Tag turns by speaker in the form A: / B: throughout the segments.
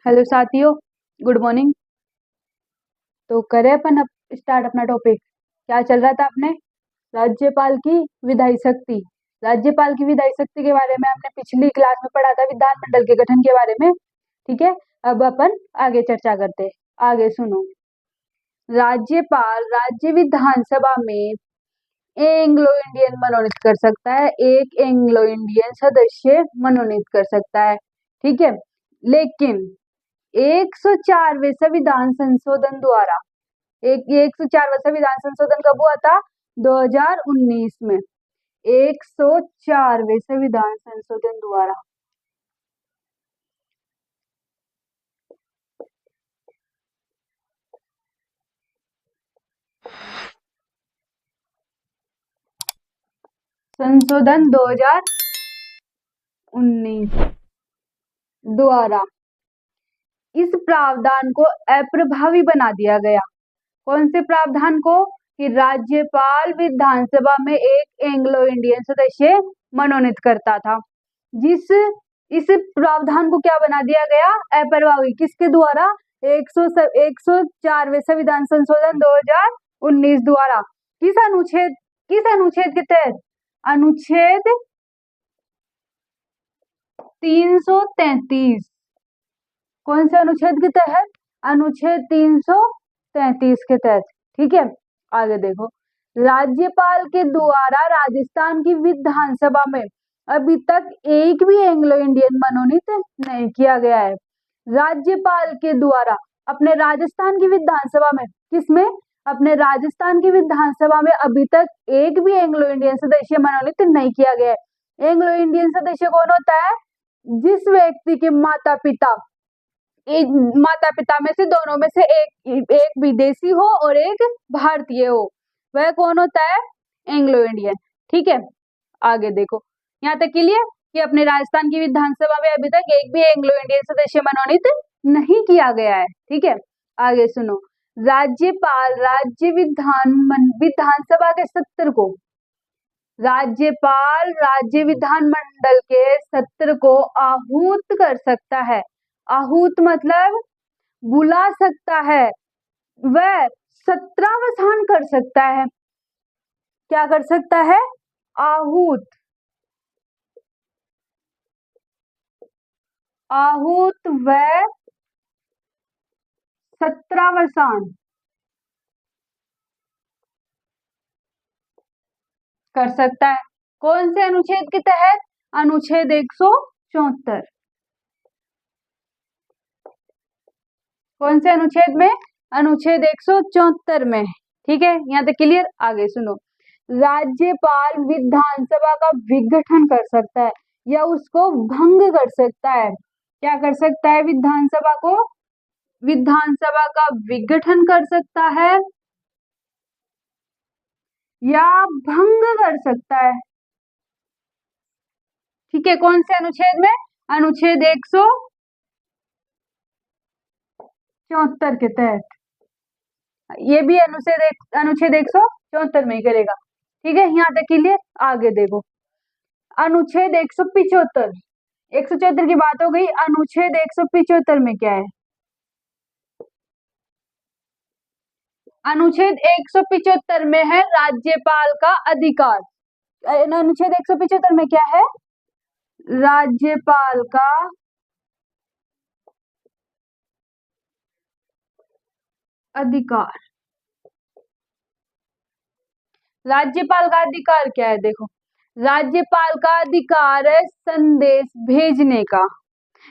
A: Hello साथियों, good morning. तो करें अपन स्टार्ट अपना टॉपिक। क्या चल रहा था अपने? राज्यपाल की विधायी शक्ति। राज्यपाल की विधायी शक्ति के बारे में हमने पिछली क्लास में पढ़ा था, विधानमंडल के गठन के बारे में। ठीक है, अब अपन आगे चर्चा करते हैं। आगे सुनो। राज्यपाल राज्य विधानसभा में एंग्लो इंडियन मनोनीत कर सकता है, एक एंग्लो इंडियन सदस्य मनोनीत कर सकता है। ठीक है, लेकिन 104वें संविधान संशोधन द्वारा 104वां संविधान संशोधन कब हुआ था? 2019 में। 104वें संविधान संशोधन द्वारा संशोधन 2019 द्वारा इस प्रावधान को अप्रभावी बना दिया गया। कौन से प्रावधान को? कि राज्यपाल विधानसभा में एक एंग्लो इंडियन सदस्य मनोनीत करता था। इस प्रावधान को क्या बना दिया गया? अप्रभावी। किसके द्वारा? 104वें संविधान संशोधन 2019 द्वारा। किस अनुच्छेद के तहत? अनुच्छेद 333। कौन से अनुच्छेद के तहत? अनुच्छेद 333 के तहत। ठीक है, आगे देखो। राज्यपाल के द्वारा राजस्थान की विधानसभा में अभी तक एक भी एंग्लो इंडियन मनोनीत नहीं किया गया है। राज्यपाल के द्वारा अपने राजस्थान की विधानसभा में, किसमें? अपने राजस्थान की विधानसभा में अभी तक एक भी एंग्लो इंडियन सदस्य मनोनीत नहीं किया गया है। एंग्लो इंडियन सदस्य कौन होता है? जिस व्यक्ति के माता पिता में से दोनों में से एक विदेशी हो और एक भारतीय हो, वह कौन होता है? Anglo Indian. ठीक है, आगे देखो। यहाँ तक क्लियर कि अपने राजस्थान की विधानसभा में अभी तक एक भी एंग्लो इंडियन सदस्य मनोनीत नहीं किया गया है। ठीक है, आगे सुनो। राज्यपाल विधानसभा के सत्र को राज्यपाल राज्य विधानमंडल के सत्र को आहूत कर सकता है। आहूत मतलब बुला सकता है, वह सत्रावसान कर सकता है। क्या कर सकता है? आहूत व सत्रावसान कर सकता है। कौन से अनुच्छेद के तहत? अनुच्छेद 174। कौन से अनुच्छेद में? अनुच्छेद 174 में। ठीक है, यहाँ तक क्लियर। आगे सुनो। राज्यपाल विधानसभा का विघटन कर सकता है या उसको भंग कर सकता है। क्या कर सकता है? विधानसभा का विघटन कर सकता है या भंग कर सकता है। ठीक है, कौन से अनुच्छेद में? अनुच्छेद 174 के तहत। ये भी अनुच्छेद 174 में ही करेगा। ठीक है, यहाँ तक क्लियर। आगे देखो। अनुच्छेद 175। 174 की बात हो गई, अनुच्छेद 175 में क्या है? अनुच्छेद 175 में है राज्यपाल का अधिकार। अनुच्छेद 175 में क्या है? राज्यपाल का अधिकार। राज्यपाल का अधिकार क्या है? देखो, राज्यपाल का अधिकार है संदेश भेजने का।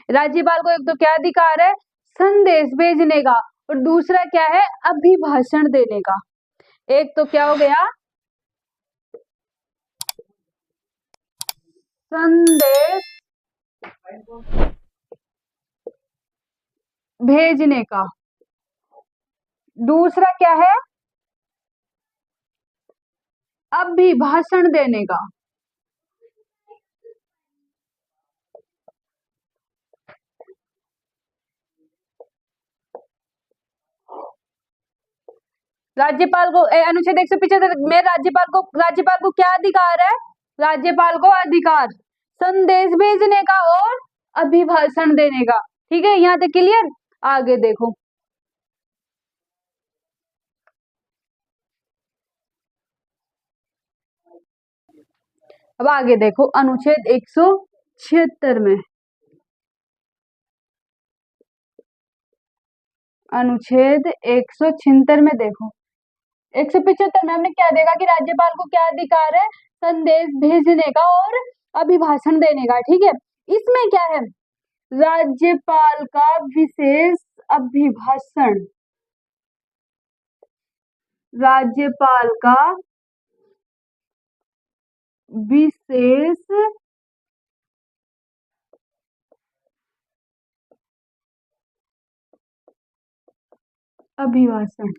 A: राज्यपाल को एक तो क्या अधिकार है? संदेश भेजने का, और दूसरा क्या है? अभिभाषण देने का। एक तो क्या हो गया? संदेश भेजने का। दूसरा क्या है? अभिभाषण देने का। राज्यपाल को अनुच्छेद 175 में राज्यपाल को क्या अधिकार है? राज्यपाल को अधिकार संदेश भेजने का और अभिभाषण देने का। ठीक है, यहाँ तक क्लियर। आगे देखो, अब आगे देखो अनुच्छेद 176 में, अनुच्छेद 176 में देखो, 175 में हमने क्या देखा कि राज्यपाल को क्या अधिकार है, संदेश भेजने का और अभिभाषण देने का। ठीक है, इसमें क्या है, राज्यपाल का विशेष अभिभाषण, राज्यपाल का विशेष अभिभाषण।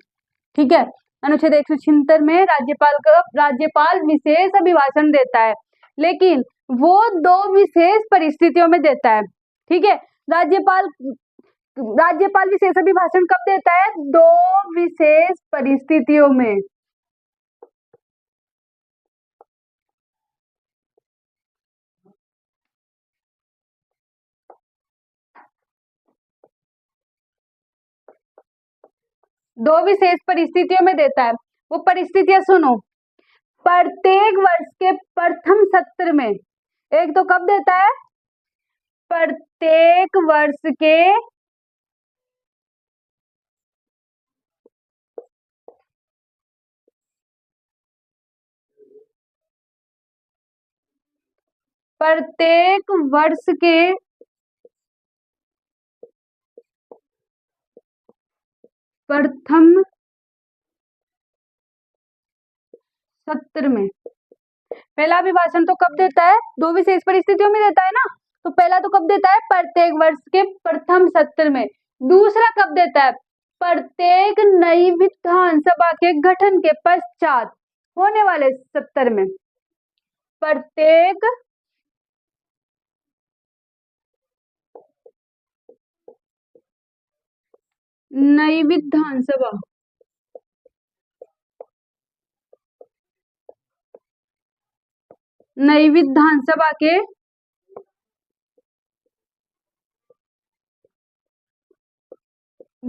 A: ठीक है, अनुच्छेद 176 में राज्यपाल विशेष अभिभाषण देता है, लेकिन वो दो विशेष परिस्थितियों में देता है। ठीक है, राज्यपाल राज्यपाल विशेष अभिभाषण कब देता है, दो विशेष परिस्थितियों में। दो विशेष परिस्थितियों में देता है, वो परिस्थितियां सुनो। प्रत्येक वर्ष के प्रथम सत्र में, एक तो कब देता है, प्रत्येक वर्ष के प्रत्येक वर्ष के प्रथम सत्र में, पहला अभिभाषण तो कब देता है, दो विशेष परिस्थितियों में देता है ना, तो पहला तो कब देता है, प्रत्येक वर्ष के प्रथम सत्र में। दूसरा कब देता है, प्रत्येक नई विधानसभा के गठन के पश्चात होने वाले सत्र में। प्रत्येक नई विधानसभा के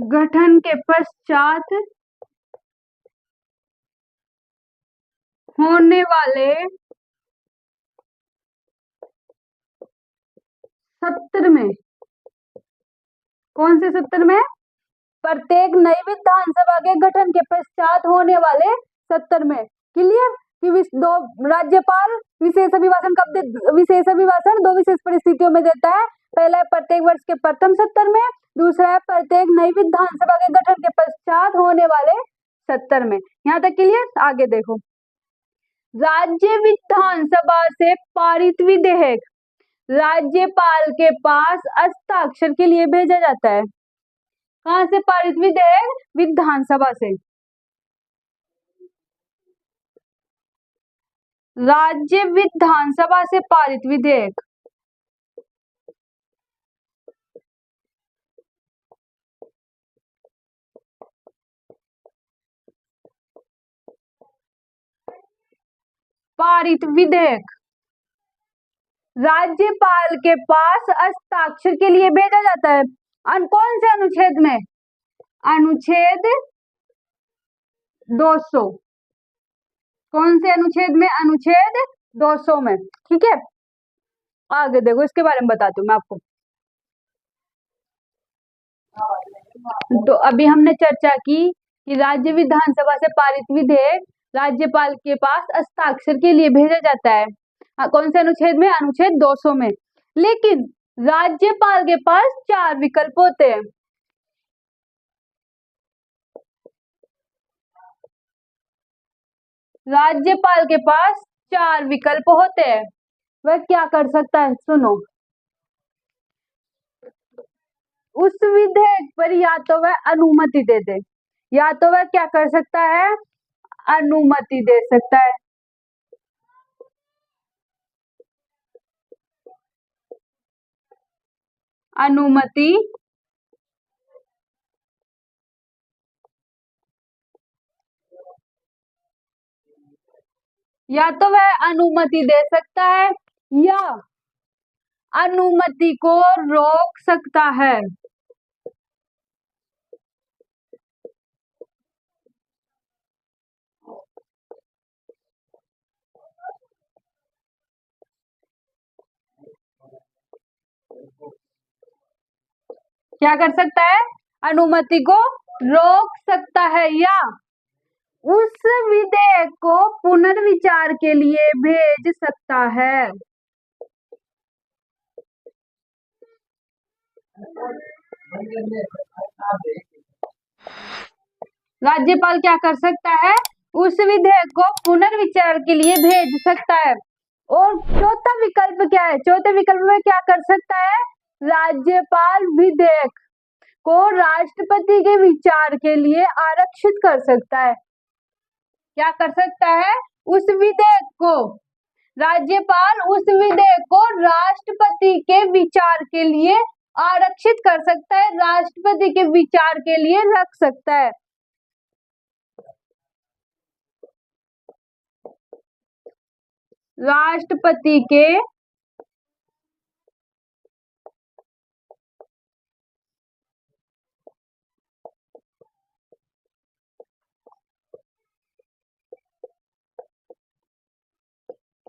A: गठन के पश्चात होने वाले सत्र में, कौन से सत्र में, प्रत्येक नई विधानसभा के गठन के पश्चात होने वाले सत्र में। क्लियर, कि दो राज्यपाल विशेष अभिभाषण कब विशेष अभिभाषण दो विशेष परिस्थितियों में देता है, पहला है प्रत्येक वर्ष के प्रथम सत्र में, दूसरा है प्रत्येक नई विधानसभा के गठन के पश्चात होने वाले सत्र में। यहाँ तक क्लियर। आगे देखो, राज्य विधानसभा से पारित विधेयक राज्यपाल के पास हस्ताक्षर के लिए भेजा जाता है। कहां से पारित विधेयक, विधानसभा से। राज्य विधानसभा से पारित विधेयक राज्यपाल के पास हस्ताक्षर के लिए भेजा जाता है। कौन से अनुच्छेद में, अनुच्छेद 200। कौन से अनुच्छेद में, अनुच्छेद 200 में। ठीक है, आगे देखो, इसके बारे में बताती हूँ मैं आपको। तो अभी हमने चर्चा की कि राज्य विधानसभा से पारित विधेयक राज्यपाल के पास हस्ताक्षर के लिए भेजा जाता है। कौन से अनुच्छेद में, अनुच्छेद 200 में। लेकिन राज्यपाल के पास 4 विकल्प होते हैं। राज्यपाल के पास 4 विकल्प होते हैं। वह क्या कर सकता है, सुनो। उस विधेयक पर या तो वह अनुमति दे दे, या तो वह क्या कर सकता है, अनुमति दे सकता है। अनुमति या तो वह अनुमति दे सकता है, या अनुमति को रोक सकता है। क्या कर सकता है? अनुमति को रोक सकता है या उस विधेयक को पुनर्विचार के लिए भेज सकता है। राज्यपाल क्या कर सकता है? उस विधेयक को पुनर्विचार के लिए भेज सकता है। और चौथा विकल्प क्या है? चौथे विकल्प में क्या कर सकता है? राज्यपाल विधेयक को राष्ट्रपति के विचार के लिए आरक्षित कर सकता है। क्या कर सकता है? उस विधेयक को राज्यपाल उस विधेयक को राष्ट्रपति के विचार के लिए आरक्षित कर सकता है, राष्ट्रपति के विचार के लिए रख सकता है। राष्ट्रपति के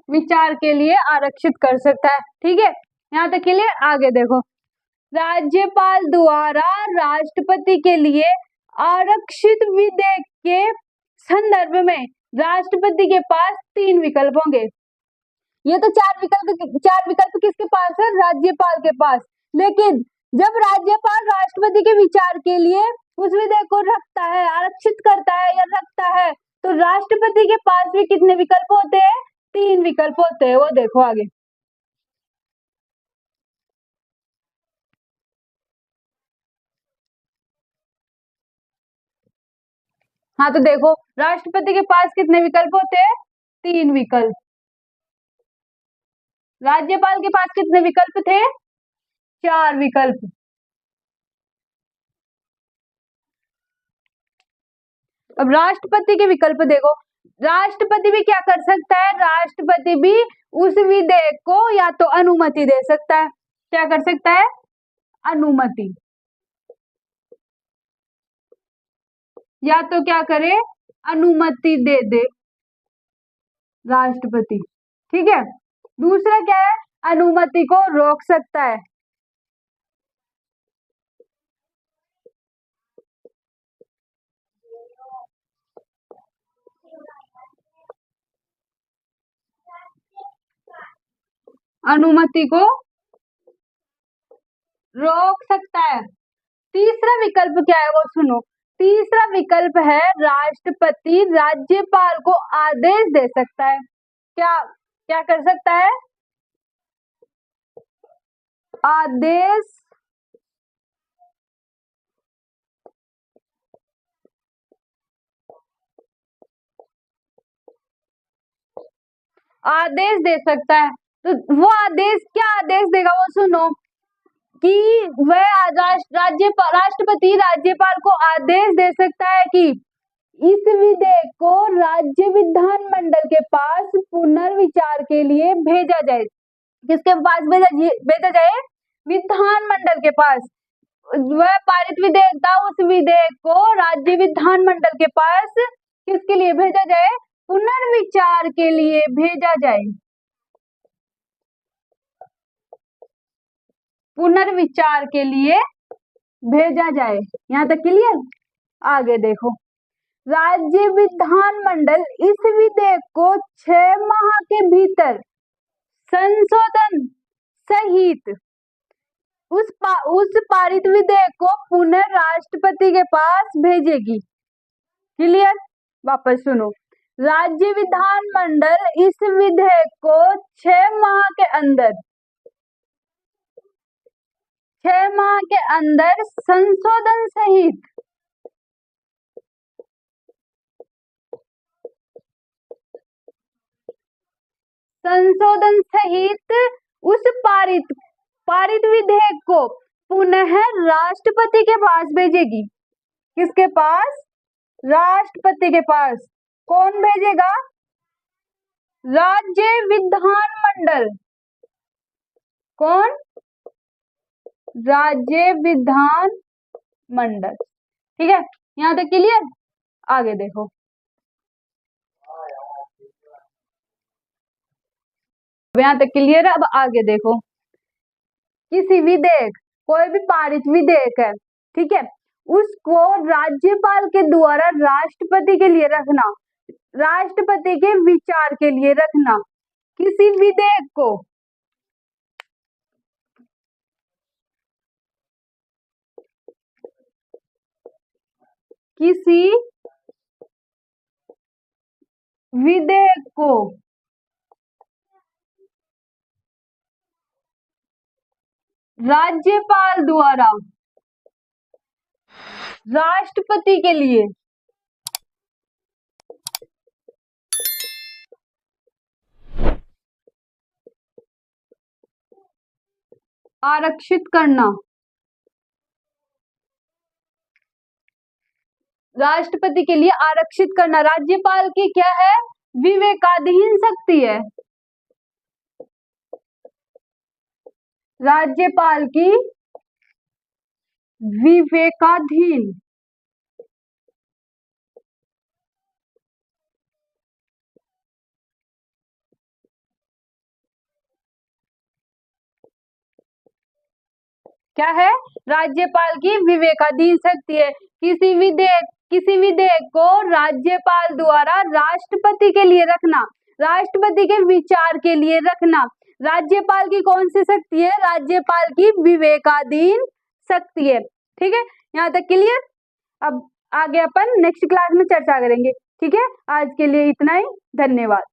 A: विचार के लिए आरक्षित कर सकता है। ठीक है, यहाँ तक के लिए। आगे देखो, राज्यपाल द्वारा राष्ट्रपति के लिए आरक्षित विधेयक के संदर्भ में राष्ट्रपति के पास 3 विकल्प होंगे। ये तो चार विकल्प किसके पास है? राज्यपाल के पास। लेकिन जब राज्यपाल राष्ट्रपति के विचार के लिए उस विधेयक को रखता है, आरक्षित करता है या रखता है, तो राष्ट्रपति के पास भी कितने विकल्प होते हैं? 3 विकल्प होते हैं। वो देखो आगे। हाँ, तो देखो राष्ट्रपति के पास कितने विकल्प होते हैं? 3 विकल्प। राज्यपाल के पास कितने विकल्प थे? 4 विकल्प। अब राष्ट्रपति के विकल्प देखो, राष्ट्रपति भी क्या कर सकता है? राष्ट्रपति भी उस विधेयक को या तो अनुमति दे सकता है। क्या कर सकता है? अनुमति। या तो क्या करे? अनुमति दे दे राष्ट्रपति। ठीक है। दूसरा क्या है? अनुमति को रोक सकता है। अनुमति को रोक सकता है। तीसरा विकल्प क्या है? वो सुनो। तीसरा विकल्प है राष्ट्रपति राज्यपाल को आदेश दे सकता है। क्या क्या कर सकता है? आदेश आदेश दे सकता है। तो वो आदेश क्या आदेश देगा? वो सुनो कि वह राष्ट्रपति राज्यपाल को आदेश दे सकता है कि इस विधेयक को राज्य विधानमंडल के पास पुनर्विचार के लिए भेजा जाए। किसके पास भेजा जाए? विधानमंडल के पास। वह पारित विधेयक था, उस विधेयक को राज्य विधानमंडल के पास किसके लिए भेजा जाए? पुनर्विचार के लिए भेजा जाए। पुनर्विचार के लिए भेजा जाए। यहाँ तक क्लियर? आगे देखो, राज्य विधानमंडल इस विधेयक को 6 माह के भीतर संशोधन सहित उस पारित विधेयक को पुनः राष्ट्रपति के पास भेजेगी। क्लियर? वापस सुनो, राज्य विधानमंडल इस विधेयक को 6 माह के अंदर 6 माह के अंदर संशोधन सहित उस पारित विधेयक को पुनः राष्ट्रपति के पास भेजेगी। किसके पास? राष्ट्रपति के पास। कौन भेजेगा? राज्य विधानमंडल। कौन? राज्य विधान मंडल। ठीक है, यहां तक क्लियर? आगे देखो, यहां तक क्लियर है। अब आगे देखो, किसी विधेयक, कोई भी पारित विधेयक है, ठीक है, उसको राज्यपाल के द्वारा राष्ट्रपति के लिए रखना, राष्ट्रपति के विचार के लिए रखना। किसी विधेयक को, किसी विधेयक को राज्यपाल द्वारा राष्ट्रपति के लिए आरक्षित करना, राष्ट्रपति के लिए आरक्षित करना राज्यपाल की क्या है? विवेकाधीन शक्ति है। राज्यपाल की विवेकाधीन क्या है? राज्यपाल की विवेकाधीन शक्ति है। किसी विधेयक को राज्यपाल द्वारा राष्ट्रपति के लिए रखना, राष्ट्रपति के विचार के लिए रखना, राज्यपाल की कौन सी शक्ति है? राज्यपाल की विवेकाधीन शक्ति है। ठीक है, यहाँ तक क्लियर? अब आगे अपन नेक्स्ट क्लास में चर्चा करेंगे। ठीक है, आज के लिए इतना ही, धन्यवाद।